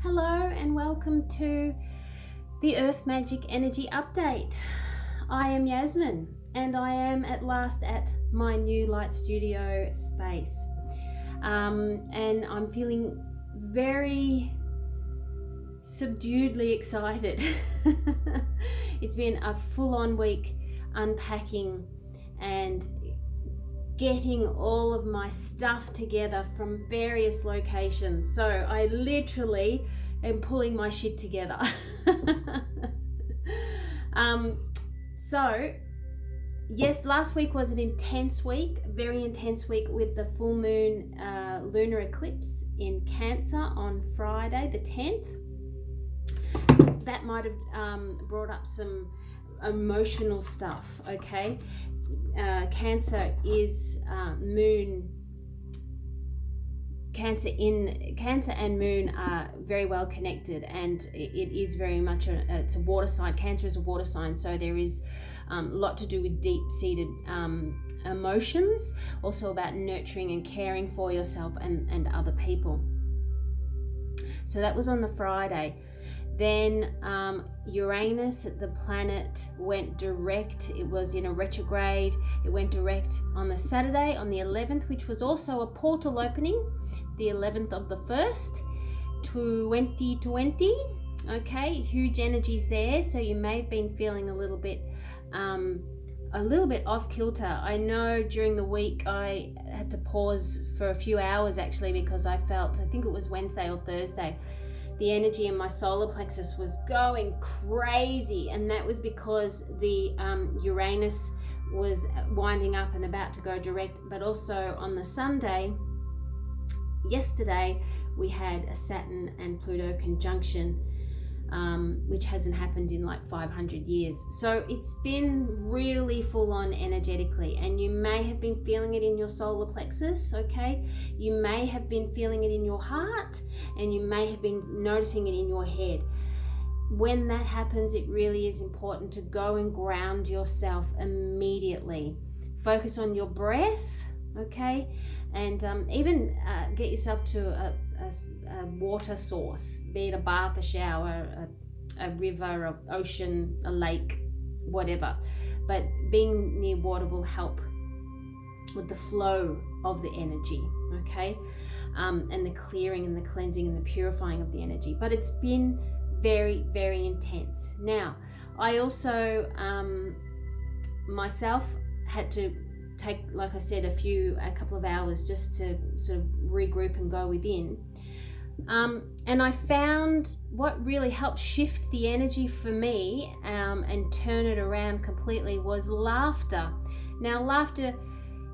Hello and welcome to the Earth Magic Energy Update. I am Yasmin and I am at last at my new light studio space. And I'm feeling very subduedly excited. It's been a full-on week unpacking and getting all of my stuff together from various locations. So I literally am pulling my shit together. So yes, last week was an intense week, very intense week with the full moon lunar eclipse in Cancer on Friday the 10th. That might have brought up some emotional stuff, okay? Cancer is Cancer and Moon are very well connected, and it is very much it's a water sign. Cancer is a water sign, so there is a lot to do with deep-seated emotions, also about nurturing and caring for yourself and other people. So that was on the Friday. Then Uranus, the planet, went direct. It was in a retrograde. It went direct on the Saturday, on the 11th, which was also a portal opening, the 11th of the 1st, 2020. Okay, huge energies there. So you may have been feeling a little bit off kilter. I know during the week I had to pause for a few hours actually, because I think it was Wednesday or Thursday, the energy in my solar plexus was going crazy, and that was because the Uranus was winding up and about to go direct. But also on the Sunday, yesterday, we had a Saturn and Pluto conjunction, which hasn't happened in like 500 years. So it's been really full on energetically, and you may have been feeling it in your solar plexus, okay? You may have been feeling it in your heart, and you may have been noticing it in your head. When that happens, it really is important to go and ground yourself immediately. Focus on your breath, okay? And even get yourself to a water source, be it a bath, a shower, a river, an ocean, a lake, whatever. But being near water will help with the flow of the energy, okay? And the clearing and the cleansing and the purifying of the energy. But it's been very, very intense. Now, I also myself had to take, like I said, a couple of hours just to sort of regroup and go within. And I found what really helped shift the energy for me and turn it around completely was laughter. Now, laughter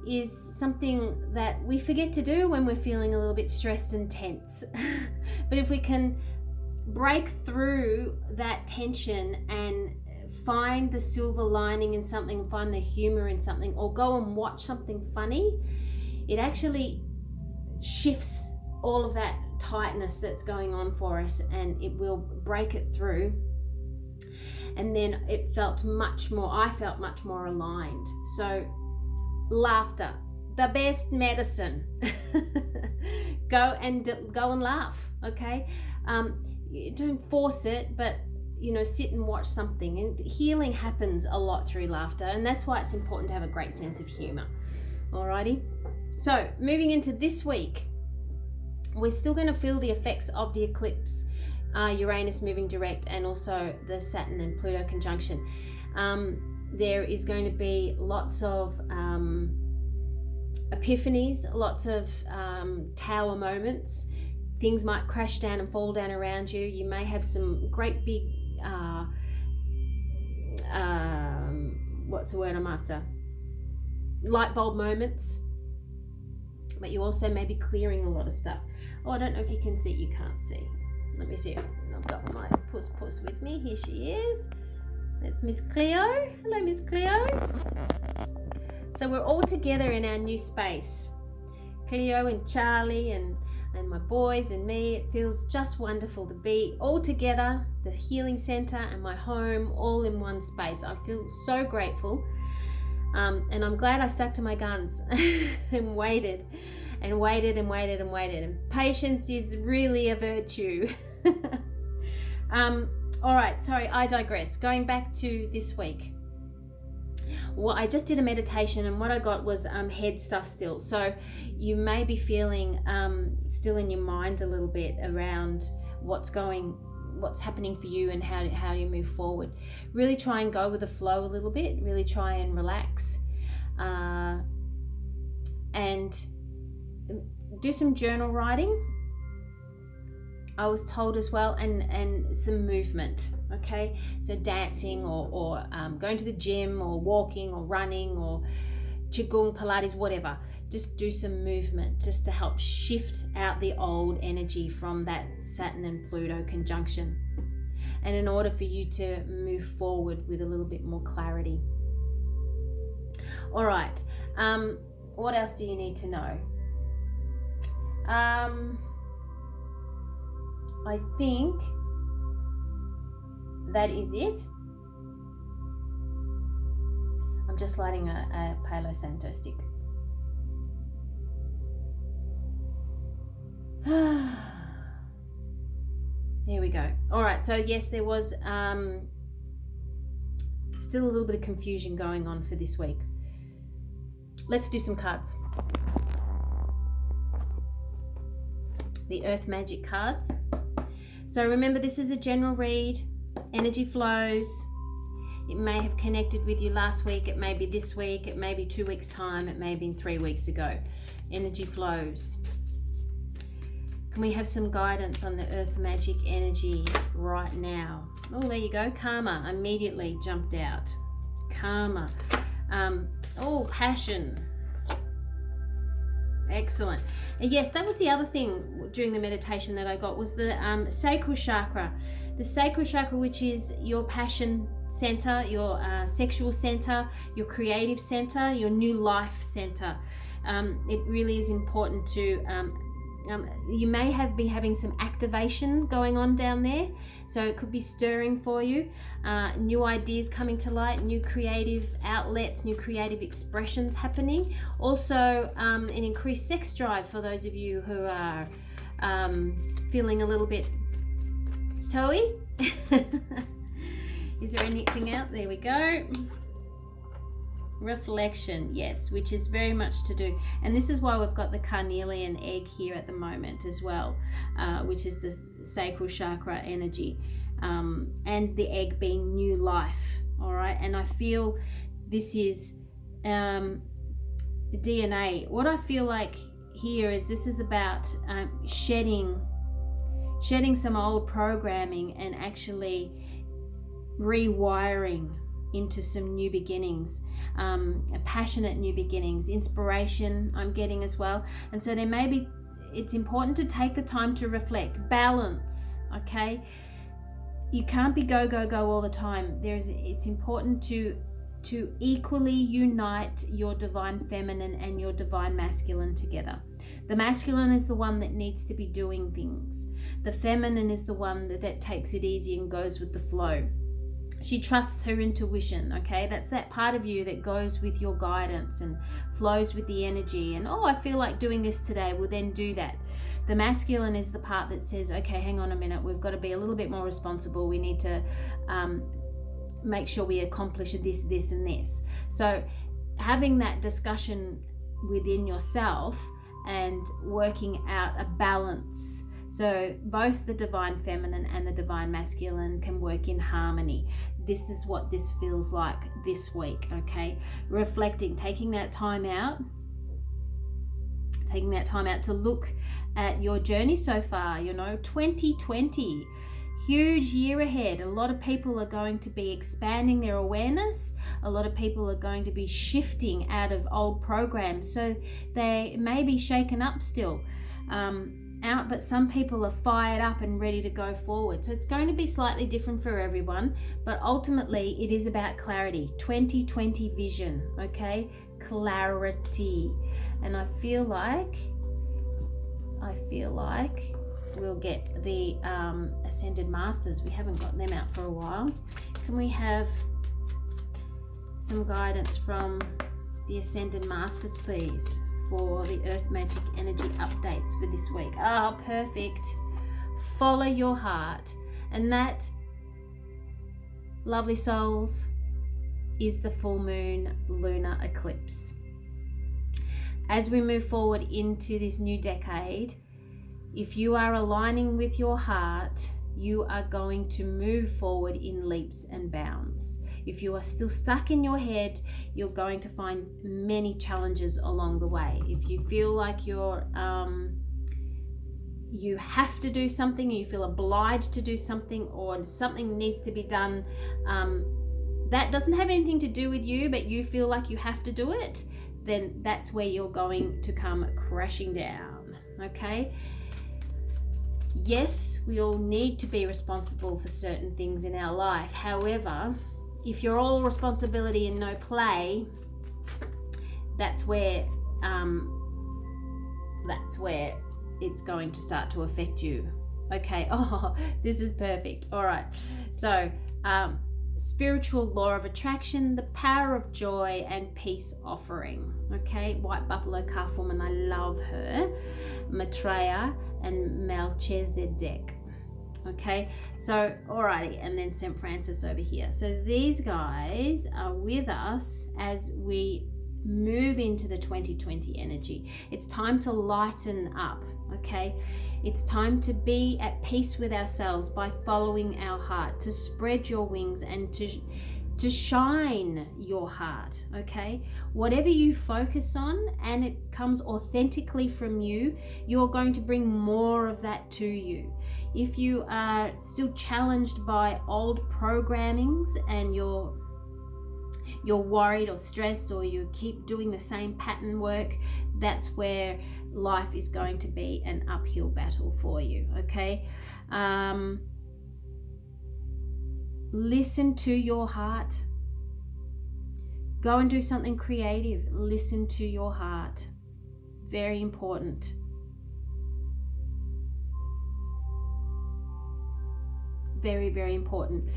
is something that we forget to do when we're feeling a little bit stressed and tense. But if we can break through that tension and find the silver lining in something, find the humor in something, or go and watch something funny, it actually shifts all of that tightness that's going on for us, and it will break it through. And then I felt much more aligned. So laughter, the best medicine. go and laugh, okay? Don't force it, but sit and watch something. And healing happens a lot through laughter, and that's why it's important to have a great sense of humor. Alrighty, so moving into this week, we're still going to feel the effects of the eclipse, Uranus moving direct, and also the Saturn and Pluto conjunction. There is going to be lots of epiphanies, lots of tower moments. Things might crash down and fall down around you. You may have some great big what's the word I'm after? Light bulb moments. But you also may be clearing a lot of stuff. Oh, I don't know if you can see. You can't see. Let me see. I've got my puss with me. Here she is. That's Miss Cleo. Hello, Miss Cleo. So we're all together in our new space. Cleo and Charlie and my boys and me. It feels just wonderful to be all together, the healing center and my home, all in one space. I feel so grateful. And I'm glad I stuck to my guns and waited and waited and waited and waited. And patience is really a virtue. All right, sorry, I digress. Going back to this week. Well, I just did a meditation, and what I got was head stuff still. So you may be feeling still in your mind a little bit around what's happening for you and how you move forward. Really try and go with the flow a little bit. Really try and relax, and do some journal writing, I was told as well, and some movement. Okay, so dancing or going to the gym or walking or running or qigong, Pilates, whatever. Just do some movement just to help shift out the old energy from that Saturn and Pluto conjunction, and in order for you to move forward with a little bit more clarity. All right, what else do you need to know? I think that is it. I'm just lighting a Palo Santo stick. There we go. All right, so yes, there was still a little bit of confusion going on for this week. Let's do some cards. The Earth Magic cards. So remember, this is a general read. Energy flows. It may have connected with you last week. It may be this week. It may be 2 weeks' time. It may have been 3 weeks ago. Energy flows. Can we have some guidance on the Earth Magic energies right now? Oh, there you go. Karma immediately jumped out. Karma. Passion. Excellent. Yes, that was the other thing during the meditation that I got, was the sacral chakra. The sacral chakra, which is your passion center, your sexual center, your creative center, your new life center. It really is important to you may have been having some activation going on down there, so it could be stirring for you. New ideas coming to light, new creative outlets, new creative expressions happening. Also an increased sex drive for those of you who are feeling a little bit toey. Is there anything out? There we go. Reflection, yes, which is very much to do, and this is why we've got the carnelian egg here at the moment as well, which is the sacral chakra energy, and the egg being new life. All right, and I feel this is DNA. What I feel like here is this is about shedding some old programming and actually rewiring into some new beginnings, passionate new beginnings, inspiration I'm getting as well. And so there may be, it's important to take the time to reflect, balance, okay? You can't be go all the time. It's important to equally unite your divine feminine and your divine masculine together. The masculine is the one that needs to be doing things. The feminine is the one that takes it easy and goes with the flow. She trusts her intuition, okay? That's that part of you that goes with your guidance and flows with the energy. And, I feel like doing this today, we'll then do that. The masculine is the part that says, okay, hang on a minute, we've got to be a little bit more responsible. We need to make sure we accomplish this, this, and this. So having that discussion within yourself and working out a balance. So both the divine feminine and the divine masculine can work in harmony. This is what this feels like this week, okay? Reflecting, taking that time out to look at your journey so far. 2020, huge year ahead. A lot of people are going to be expanding their awareness. A lot of people are going to be shifting out of old programs. So they may be shaken up still. But some people are fired up and ready to go forward. So it's going to be slightly different for everyone, but ultimately it is about clarity. 2020 vision, okay? Clarity. And I feel like we'll get the Ascended Masters. We haven't got them out for a while. Can we have some guidance from the Ascended Masters, please? for the Earth Magic energy updates for this week. Oh, perfect. Follow your heart. And that, lovely souls, is the full moon lunar eclipse. As we move forward into this new decade, if you are aligning with your heart, you are going to move forward in leaps and bounds. If you are still stuck in your head, you're going to find many challenges along the way. If you feel like you have to do something, you feel obliged to do something, or something needs to be done, that doesn't have anything to do with you, but you feel like you have to do it, then that's where you're going to come crashing down, okay? Yes, we all need to be responsible for certain things in our life. However, if you're all responsibility and no play, that's where it's going to start to affect you. Okay, oh, this is perfect. All right, so spiritual law of attraction, the power of joy, and peace offering. Okay, white buffalo calf woman, I love her. Maitreya and Melchizedek. Okay, so alrighty, and then St. Francis over here. So these guys are with us as we move into the 2020 energy. It's time to lighten up, okay? It's time to be at peace with ourselves by following our heart, to spread your wings and to shine your heart, okay? Whatever you focus on and it comes authentically from you, you're going to bring more of that to you. If you are still challenged by old programmings and you're worried or stressed, or you keep doing the same pattern work, that's where life is going to be an uphill battle for you, okay? Listen to your heart. Go and do something creative. Listen to your heart. Very important. Very, very important.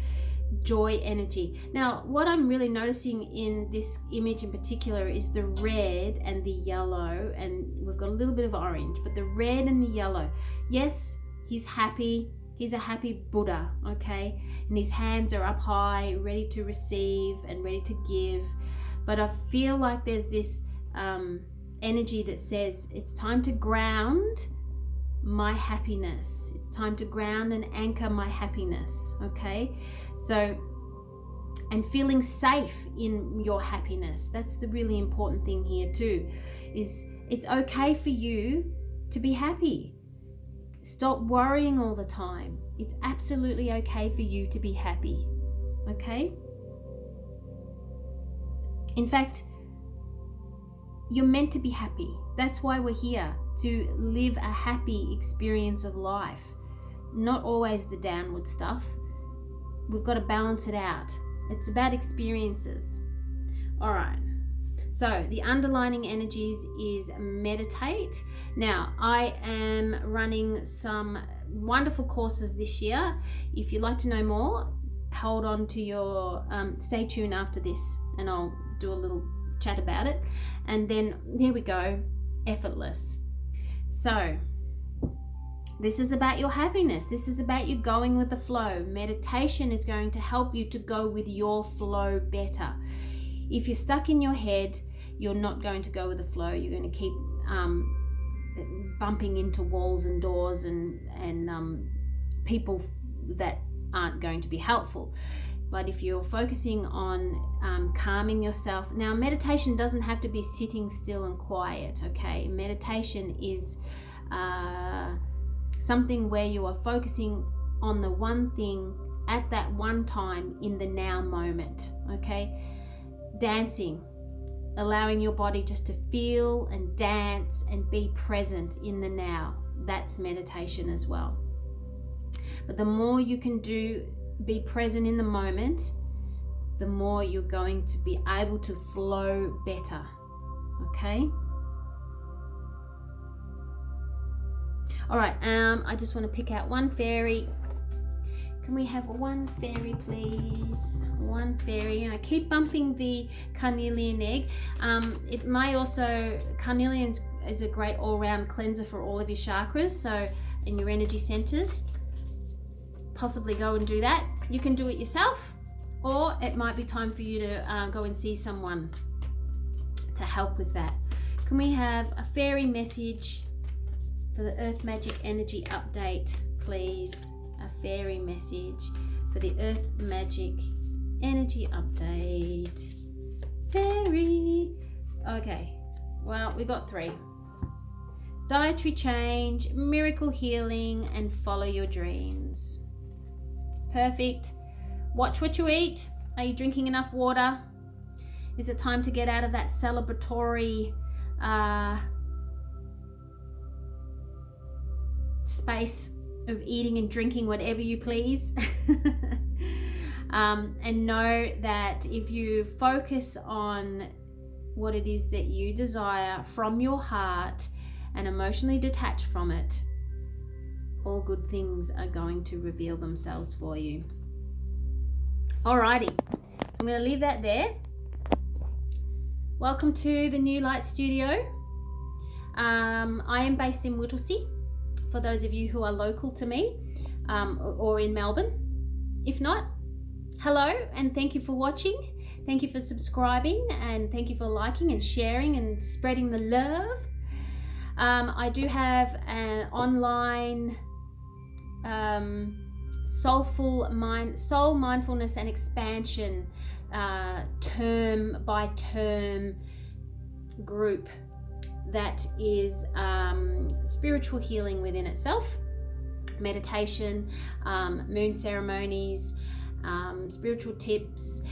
Joy energy. Now, what I'm really noticing in this image in particular is the red and the yellow, and we've got a little bit of orange, but the red and the yellow. Yes, he's happy. He's a happy Buddha, okay? And his hands are up high, ready to receive and ready to give. But I feel like there's this energy that says it's time to ground my happiness. It's time to ground and anchor my happiness, okay? So, and feeling safe in your happiness. That's the really important thing here too, is it's okay for you to be happy. Stop worrying all the time. It's absolutely okay for you to be happy, okay? In fact, you're meant to be happy. That's why we're here, to live a happy experience of life. Not always the downward stuff. We've got to balance it out. It's about experiences. All right. So the underlining energies is meditate. Now, I am running some wonderful courses this year. If you'd like to know more, hold on to your, stay tuned after this and I'll do a little chat about it. And then there we go, effortless. So this is about your happiness. This is about you going with the flow. Meditation is going to help you to go with your flow better. If you're stuck in your head, you're not going to go with the flow. You're going to keep bumping into walls and doors and people that aren't going to be helpful. But if you're focusing on calming yourself, now meditation doesn't have to be sitting still and quiet, okay? Meditation is something where you are focusing on the one thing at that one time in the now moment, okay? Dancing, allowing your body just to feel and dance and be present in the now. That's meditation as well. But the more you can be present in the moment, the more you're going to be able to flow better, okay? All right, I just want to pick out one fairy Can we have one fairy, please? One fairy. And I keep bumping the carnelian egg. It may also, carnelian is a great all-round cleanser for all of your chakras, so in your energy centers. Possibly go and do that. You can do it yourself, or it might be time for you to go and see someone to help with that. Can we have a fairy message for the Earth Magic Energy Update, please? A fairy message for the Earth Magic Energy Update. Fairy. Okay, well, we got 3. Dietary change, miracle healing, and follow your dreams. Perfect. Watch what you eat. Are you drinking enough water? Is it time to get out of that celebratory space of eating and drinking whatever you please? And know that if you focus on what it is that you desire from your heart and emotionally detach from it, all good things are going to reveal themselves for you. Alrighty, so I'm going to leave that there. Welcome to the New Light Studio. I am based in Whittlesea, for those of you who are local to me, or in Melbourne. If not, hello and thank you for watching. Thank you for subscribing, and thank you for liking and sharing and spreading the love. I do have an online soul mindfulness and expansion term by term group that is spiritual healing within itself, meditation, moon ceremonies, spiritual tips,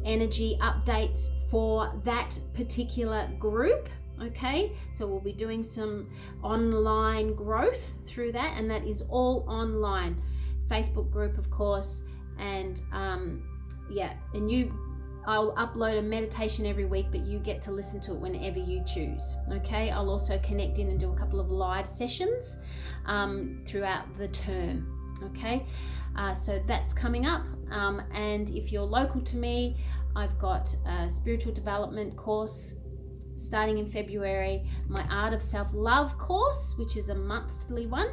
energy updates for that particular group. Okay, so we'll be doing some online growth through that, and that is all online. Facebook group, of course, and I'll upload a meditation every week, but you get to listen to it whenever you choose. Okay, I'll also connect in and do a couple of live sessions throughout the term. Okay, so that's coming up, and if you're local to me, I've got a spiritual development course starting in February, my Art of Self-Love course, which is a monthly one,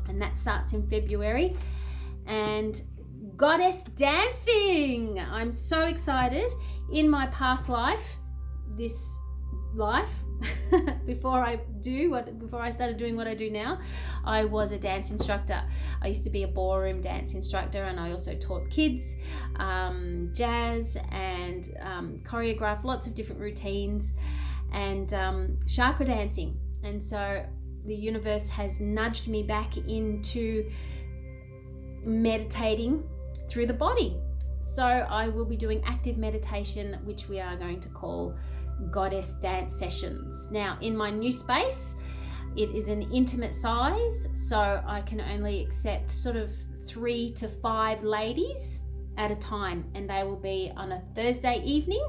and that starts in February, and Goddess Dancing. I'm so excited. In my past life, this life, before I started doing what I do now, I was a dance instructor. I used to be a ballroom dance instructor, and I also taught kids jazz and choreographed lots of different routines and chakra dancing. And so the universe has nudged me back into meditating through the body. So I will be doing active meditation, which we are going to call Goddess Dance Sessions. Now, in my new space, it is an intimate size, so I can only accept sort of 3 to 5 ladies at a time, and they will be on a Thursday evening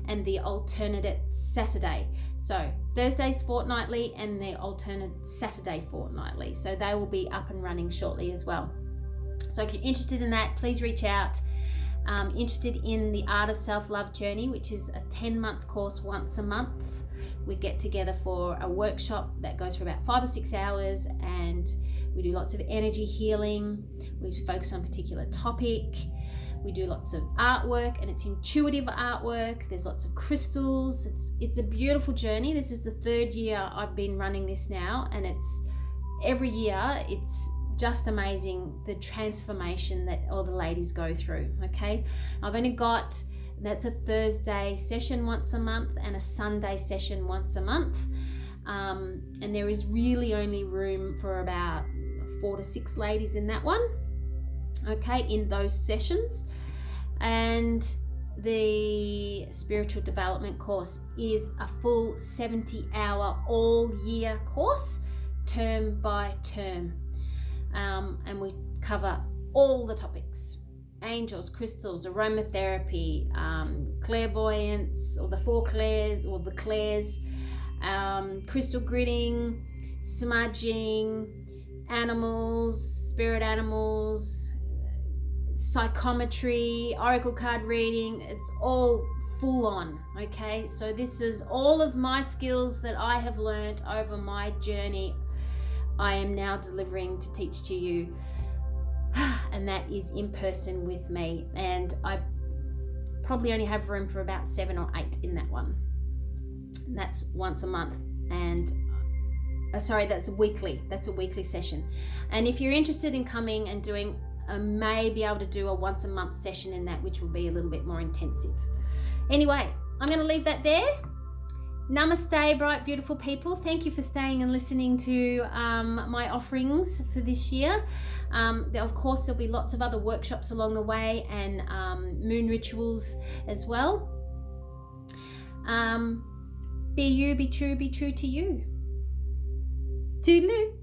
and the alternate Saturday. So Thursdays fortnightly and the alternate Saturday fortnightly. So they will be up and running shortly as well. So if you're interested in that, please reach out. Interested in the Art of Self-Love Journey, which is a 10-month course once a month. We get together for a workshop that goes for about 5 or 6 hours, and we do lots of energy healing. We focus on a particular topic. We do lots of artwork, and it's intuitive artwork. There's lots of crystals. It's a beautiful journey. This is the 3rd year I've been running this now, and every year it's just amazing, the transformation that all the ladies go through. Okay, I've only got, that's a Thursday session once a month and a Sunday session once a month, and there is really only room for about 4 to 6 ladies in that one, okay, in those sessions. And the spiritual development course is a full 70-hour all year course, term by term. And we cover all the topics: angels, crystals, aromatherapy, clairvoyance, or the 4 clairs, or the clairs, crystal gridding, smudging, animals, spirit animals, psychometry, oracle card reading. It's all full on, okay? So this is all of my skills that I have learned over my journey. I am now delivering to teach to you, and that is in person with me, and I probably only have room for about 7 or 8 in that one. And that's once a month, and that's weekly. That's a weekly session. And if you're interested in coming and doing, I may be able to do a once a month session in that, which will be a little bit more intensive. Anyway, I'm going to leave that there. Namaste, bright, beautiful people. Thank you for staying and listening to my offerings for this year. Of course, there'll be lots of other workshops along the way, and moon rituals as well. Be you, be true to you. Toodaloo.